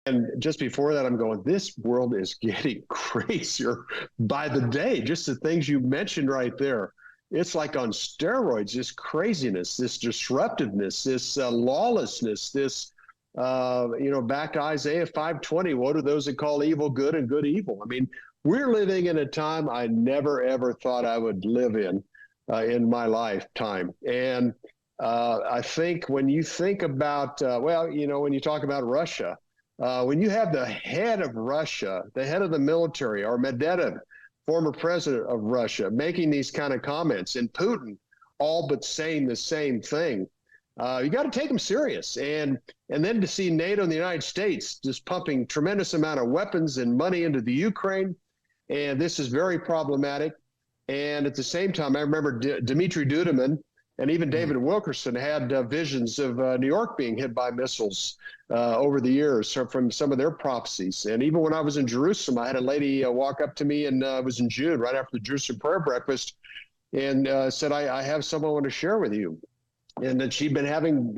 And just before that, I'm going, this world is getting crazier by the day. Just the things you mentioned right there. It's like on steroids, this craziness, this disruptiveness, this lawlessness, this, back to Isaiah 5:20, what are those that call evil good and good evil? I mean, we're living in a time I never, ever thought I would live in my lifetime. And I think when you think about, when you talk about Russia, when you have the head of Russia, the head of the military, or Medvedev, former president of Russia, making these kind of comments, and Putin all but saying the same thing, you got to take them serious. And then to see NATO and the United States just pumping tremendous amount of weapons and money into the Ukraine, and this is very problematic. And at the same time, I remember Dmitry Duduman and even David Wilkerson had visions of New York being hit by missiles over the years from some of their prophecies. And even when I was in Jerusalem, I had a lady walk up to me, and it was in June, right after the Jerusalem prayer breakfast, and said, I have someone I want to share with you. And that she'd been having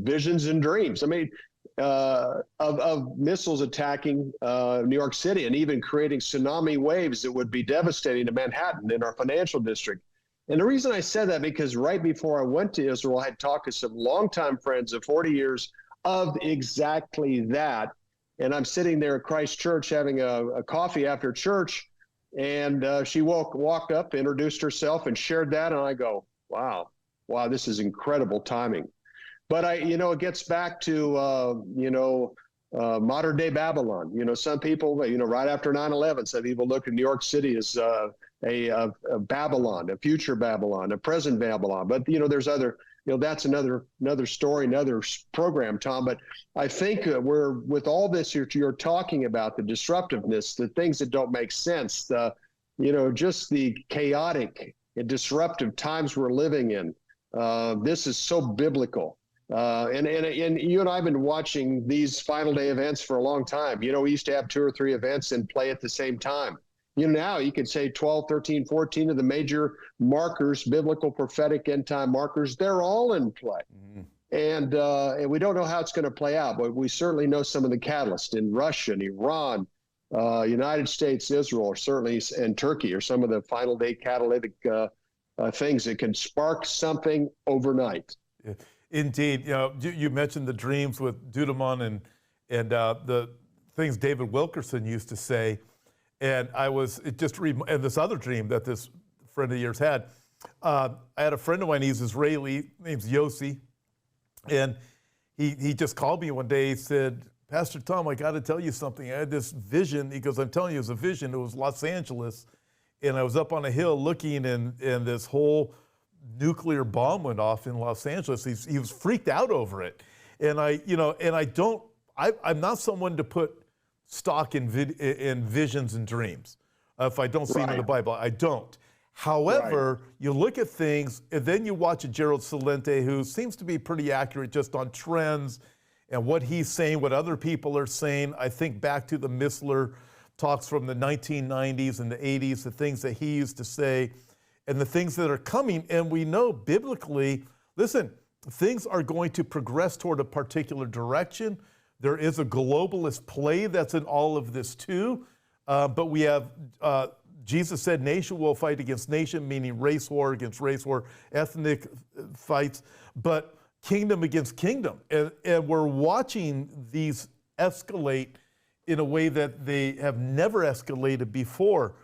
visions and dreams. I mean, of missiles attacking New York City, and even creating tsunami waves that would be devastating to Manhattan in our financial district. And the reason I said that, because right before I went to Israel, I had talked to some longtime friends of 40 years of exactly that. And I'm sitting there at Christ Church having a coffee after church, and she walked up, introduced herself, and shared that. And I go, wow, this is incredible timing. But it gets back to, modern day Babylon. Some people, right after 9/11, some people look at New York City as a Babylon, a future Babylon, a present Babylon. But, there's other, that's another story, another program, Tom. But I think with all this, you're talking about the disruptiveness, the things that don't make sense, just the chaotic and disruptive times we're living in. This is so biblical. And you and I have been watching these final day events for a long time. We used to have 2 or 3 events and play at the same time. Now you could say 12, 13, 14 of the major markers, biblical, prophetic, end time markers, they're all in play. Mm-hmm. And we don't know how it's going to play out, but we certainly know some of the catalysts in Russia and Iran, United States, Israel, certainly, and Turkey are some of the final day catalytic things that can spark something overnight. Yeah. Indeed, you mentioned the dreams with Duduman and the things David Wilkerson used to say, and and this other dream that this friend of yours had. I had a friend of mine, he's Israeli, name's Yossi, and he just called me one day. He said, "Pastor Tom, I got to tell you something. I had this vision." He goes, "I'm telling you, it was a vision. It was Los Angeles, and I was up on a hill looking, and this whole nuclear bomb went off in Los Angeles." He was freaked out over it. And I'm not someone to put stock in visions and dreams. If I don't see them in the Bible, I don't. However, you look at things, and then you watch a Gerald Celente, who seems to be pretty accurate just on trends and what he's saying, what other people are saying. I think back to the Missler talks from the 1990s and the 80s, the things that he used to say, and the things that are coming. And we know biblically, listen, things are going to progress toward a particular direction. There is a globalist play that's in all of this too. But we have, Jesus said, nation will fight against nation, meaning race war against race war, ethnic fights, but kingdom against kingdom. And we're watching these escalate in a way that they have never escalated before.